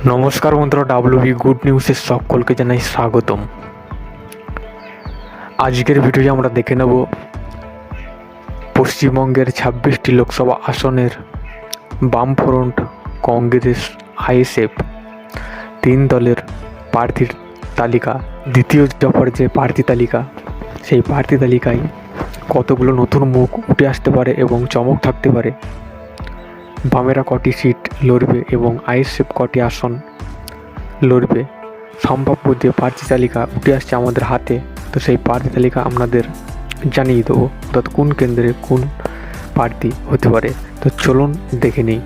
নমস্কার বন্ধুরা, WB good নিউজের সকলকে জানাই স্বাগতম। আজকের ভিডিওতে আমরা দেখে নেব পশ্চিমবঙ্গের 26টি লোকসভা আসনের বামফ্রন্ট, কংগ্রেস, আইএসএফ তিন দলের প্রার্থীর তালিকা। দ্বিতীয় দফার যে প্রার্থী তালিকা, সেই প্রার্থী তালিকায় কতগুলো নতুন মুখ উঠে আসতে পারে এবং চমক থাকতে পারে, বামেরা কটি সিট লড়বে এবং আইএসএফ কটি আসন লড়বে, সম্ভাব্য যে প্রার্থী তালিকা উঠে আসছে আমাদের হাতে, তো সেই প্রার্থী তালিকা আপনাদের জানিয়ে দেবো অর্থাৎ কোন কেন্দ্রে কোন প্রার্থী হতে পারে। তো চলুন দেখে নিই।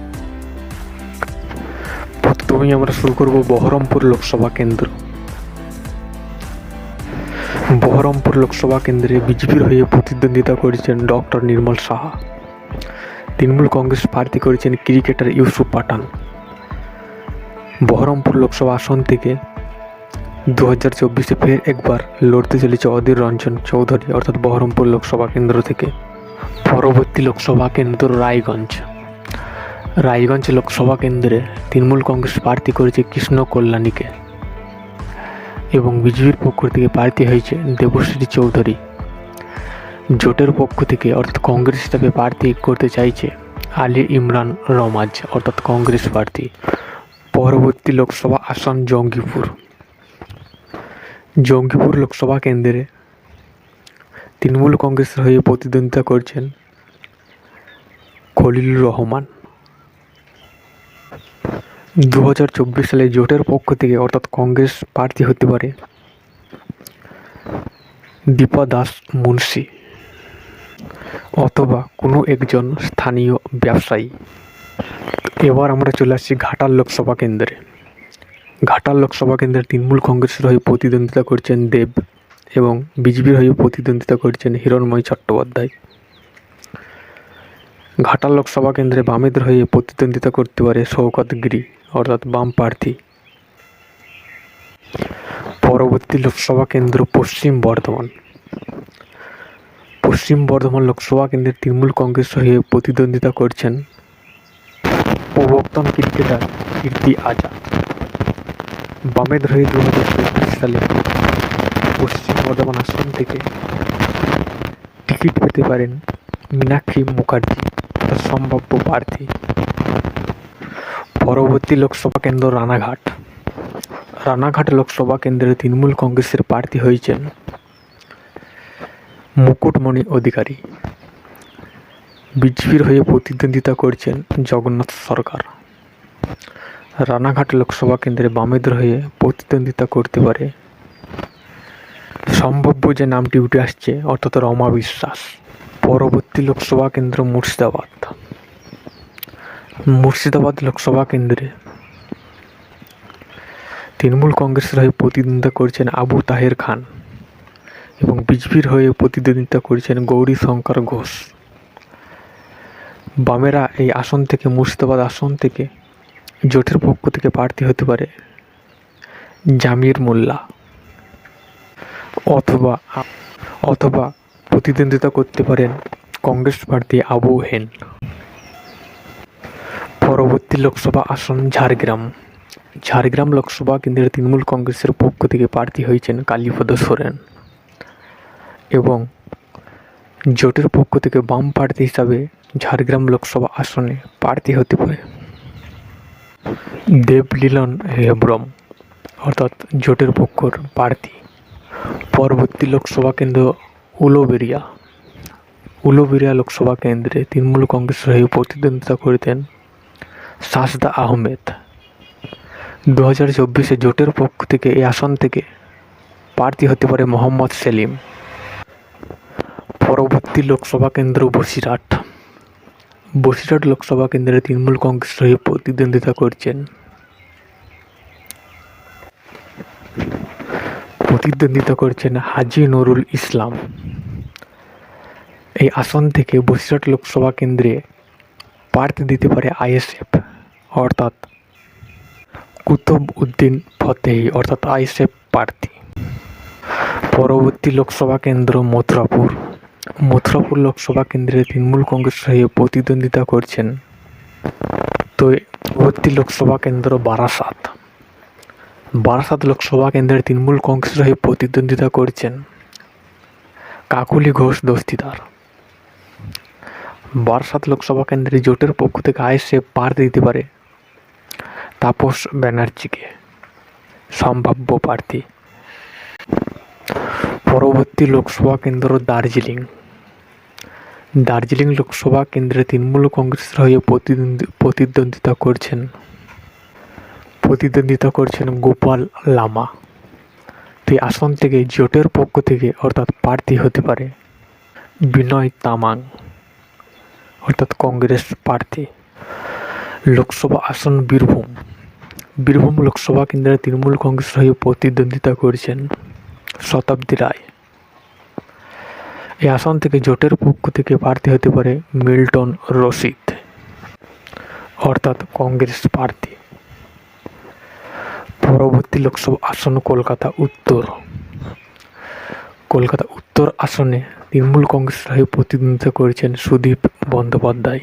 প্রথমেই আমরা শুরু করব বহরমপুর লোকসভা কেন্দ্র। বহরমপুর লোকসভা কেন্দ্রে বিজেপির হয়ে প্রতিদ্বন্দ্বিতা করেছেন ডক্টর নির্মল সাহা। তৃণমূল কংগ্রেস প্রার্থী করেছেন ক্রিকেটার ইউসুফ পাঠান। বহরমপুর লোকসভা আসন থেকে 2024-এ ফের একবার লড়তে চলেছে অধীর রঞ্জন চৌধুরী, অর্থাৎ বহরমপুর লোকসভা কেন্দ্র থেকে। পরবর্তী লোকসভা কেন্দ্র রায়গঞ্জ লোকসভা কেন্দ্রে তৃণমূল কংগ্রেস প্রার্থী করেছে কৃষ্ণ কল্যাণীকে এবং বিজেপির পক্ষ থেকে প্রার্থী হয়েছে দেবশ্রী চৌধুরী। জোটের পক্ষ থেকে অর্থাৎ কংগ্রেস হিসাবে প্রার্থী করতে চাইছে আলী ইমরান রমাজ, অর্থাৎ কংগ্রেস প্রার্থী। পরবর্তী লোকসভা আসন জঙ্গিপুর লোকসভা কেন্দ্রে তৃণমূল কংগ্রেসের হয়ে প্রতিদ্বন্দ্বিতা করছেন খলিলুর রহমান। 2024 সালে জোটের পক্ষ থেকে অর্থাৎ কংগ্রেস প্রার্থী হতে পারে দীপা দাস মুন্সি অথবা কোনো একজন স্থানীয় ব্যবসায়ী। এবার আমরা চলে আসছি ঘাটাল লোকসভা কেন্দ্রে। ঘাটাল লোকসভা কেন্দ্রে তৃণমূল কংগ্রেসের হয়ে প্রতিদ্বন্দ্বিতা করছেন দেব এবং বিজেপির হয়ে প্রতিদ্বন্দ্বিতা করছেন হিরণময় চট্টোপাধ্যায়। ঘাটাল লোকসভা কেন্দ্রে বামেদের হয়ে প্রতিদ্বন্দ্বিতা করতে পারে শওকত গিরি, অর্থাৎ বাম প্রার্থী। পরবর্তী লোকসভা কেন্দ্র পশ্চিম বর্ধমান লোকসভা কেন্দ্রে তৃণমূল কংগ্রেস হয়ে প্রতিদ্বন্দ্বিতা করছেন প্রবর্তন ক্রিকেটার কীর্তি আজাদ। বামেদের হয়ে 2024 সালে পশ্চিম বর্ধমান আসন থেকে টিকিট পেতে পারেন মীনাক্ষী মুখার্জি, তার সম্ভাব্য প্রার্থী। পরবর্তী লোকসভা কেন্দ্র রানাঘাট লোকসভা কেন্দ্রে তৃণমূল কংগ্রেসের প্রার্থী হয়েছেন মুকুটমণি অধিকারী। বিজেপির হয়ে প্রতিদ্বন্দ্বিতা করছেন জগন্নাথ সরকার। রানাঘাট লোকসভা কেন্দ্রে বামেদের হয়ে প্রতিদ্বন্দ্বিতা করতে পারে সম্ভাব্য যে নামটি উঠে আসছে অর্থাৎ রমা বিশ্বাস। পরবর্তী লোকসভা কেন্দ্র মুর্শিদাবাদ লোকসভা কেন্দ্রে তৃণমূল কংগ্রেসের হয়ে প্রতিদ্বন্দ্বিতা করছেন আবু তাহের খান এবং বিজেপির হয়ে প্রতিদ্বন্দ্বিতা করছেন গৌরী শঙ্কর ঘোষ। বামেরা এই আসন থেকে, মুর্শিদাবাদ আসন থেকে জোটের পক্ষ থেকে প্রার্থী হতে পারে জামির মোল্লা অথবা প্রতিদ্বন্দ্বিতা করতে পারেন কংগ্রেস প্রার্থী আবু হেন। পরবর্তী লোকসভা আসন ঝাড়গ্রাম লোকসভা কেন্দ্রে তৃণমূল কংগ্রেসের পক্ষ থেকে প্রার্থী হয়েছেন কালীপদ সোরেন এবং জোটের পক্ষ থেকে বাম প্রার্থী হিসাবে ঝাড়গ্রাম লোকসভা আসনে প্রার্থী হতে পারে দেবলীলন হেব্রম, অর্থাৎ জোটের পক্ষর প্রার্থী। পরবর্তী লোকসভা কেন্দ্র উলুবেড়িয়া লোকসভা কেন্দ্রে তৃণমূল কংগ্রেসের হয়ে প্রতিদ্বন্দ্বিতা করতেন সাজদা আহমেদ। 2024-এ জোটের পক্ষ থেকে এই আসন থেকে প্রার্থী হতে পারে মোহাম্মদ সেলিম। পরবর্তী লোকসভা কেন্দ্র বসিরহাট লোকসভা কেন্দ্রে তৃণমূল কংগ্রেসের হয়ে প্রতিদ্বন্দ্বিতা করছেন হাজী নুরুল ইসলাম। এই আসন থেকে বসিরহাট লোকসভা কেন্দ্রে প্রার্থী দিতে পারে আইএসএফ, অর্থাৎ কুতুব উদ্দিন ফতেহি, অর্থাৎ আইএসএফ প্রার্থী। পরবর্তী লোকসভা কেন্দ্র মথুরাপুর লোকসভা কেন্দ্রে তৃণমূল কংগ্রেস হয়ে প্রতিদ্বন্দ্বিতা করছেন। তো পরবর্তী লোকসভা কেন্দ্র বারাসাত লোকসভা কেন্দ্রের তৃণমূল কংগ্রেসের হয়ে প্রতিদ্বন্দ্বিতা করছেন কাকলি ঘোষ দস্তিদার। বারাসাত লোকসভা কেন্দ্রে জোটের পক্ষ থেকে আইএসএফ প্রার্থী দিতে পারে তাপস ব্যানার্জিকে, সম্ভাব্য প্রার্থী। পরবর্তী লোকসভা কেন্দ্র দার্জিলিং লোকসভা কেন্দ্রে তৃণমূল কংগ্রেসের হয়ে প্রতিদ্বন্দ্বিতা করছেন গোপাল লামা। এই আসন থেকে জোটের পক্ষ থেকে অর্থাৎ প্রার্থী হতে পারে বিনয় তামাং, অর্থাৎ কংগ্রেস প্রার্থী। লোকসভা আসন বীরভূম লোকসভা কেন্দ্রে তৃণমূল কংগ্রেসের হয়ে প্রতিদ্বন্দ্বিতা করছেন শতাব্দী রায়। এই আসন থেকে জোটের পক্ষ থেকে প্রার্থী হতে পারে মিল্টন রশিদ, অর্থাৎ কংগ্রেস প্রার্থী। পরবর্তী লোকসভা আসন কলকাতা উত্তর আসনে তৃণমূল কংগ্রেসের হয়ে প্রতিদ্বন্দ্বিতা করেছেন সুদীপ বন্দ্যোপাধ্যায়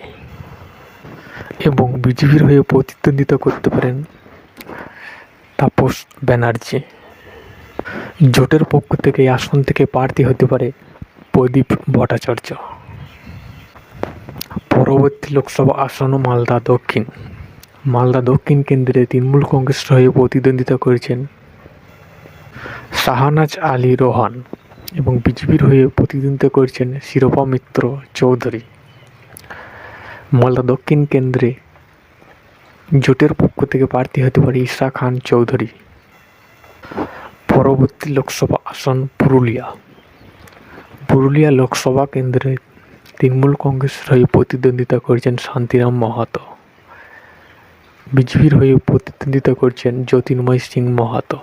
এবং বিজেপির হয়ে প্রতিদ্বন্দ্বিতা করতে পারেন তাপস ব্যানার্জি। জোটের পক্ষ থেকে এই আসন থেকে প্রার্থী হতে পারে প্রদীপ ভট্টাচার্য। পরবর্তী লোকসভা আসন মালদা দক্ষিণ কেন্দ্রে তৃণমূল কংগ্রেসের হয়ে প্রতিদ্বন্দ্বিতা করেছেন শাহনাজ আলী রোহান এবং বিজেপির হয়ে প্রতিদ্বন্দ্বিতা করেছেন শিরোপা মিত্র চৌধুরী। মালদা দক্ষিণ কেন্দ্রে জোটের পক্ষ থেকে প্রার্থী হতে পারে ঈশা খান চৌধুরী। পরবর্তী লোকসভা আসন পুরুলিয়া লোকসভা কেন্দ্রে তৃণমূল কংগ্রেসের হয়ে প্রতিদ্বন্দ্বিতা করছেন শান্তিরাম মাহাতো। বিজেপির হয়ে প্রতিদ্বন্দ্বিতা করছেন জ্যোতির্ময় সিং মাহাতো।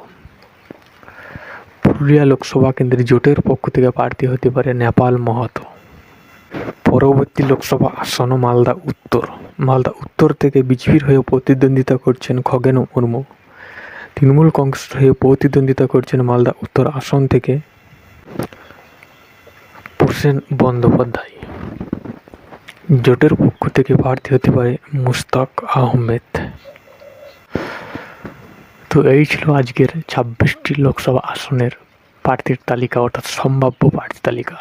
পুরুলিয়া লোকসভা কেন্দ্রে জোটের পক্ষ থেকে প্রার্থী হতে পারে নেপাল মাহাতো। পরবর্তী লোকসভা আসন মালদা উত্তর থেকে বিজেপির হয়ে প্রতিদ্বন্দ্বিতা করছেন খগেন মুর্মু। তৃণমূল কংগ্রেসের হয়ে প্রতিদ্বন্দ্বিতা করছেন মালদা উত্তর আসন থেকে প্রসেন বন্দ্যোপাধ্যায়। জোটের পক্ষ থেকে প্রার্থী হতে পারে মুশতাক আহমেদ। তো এই ছিল আজকের 26টি লোকসভা আসনের প্রার্থীর তালিকা, অর্থাৎ সম্ভাব্য প্রার্থী তালিকা।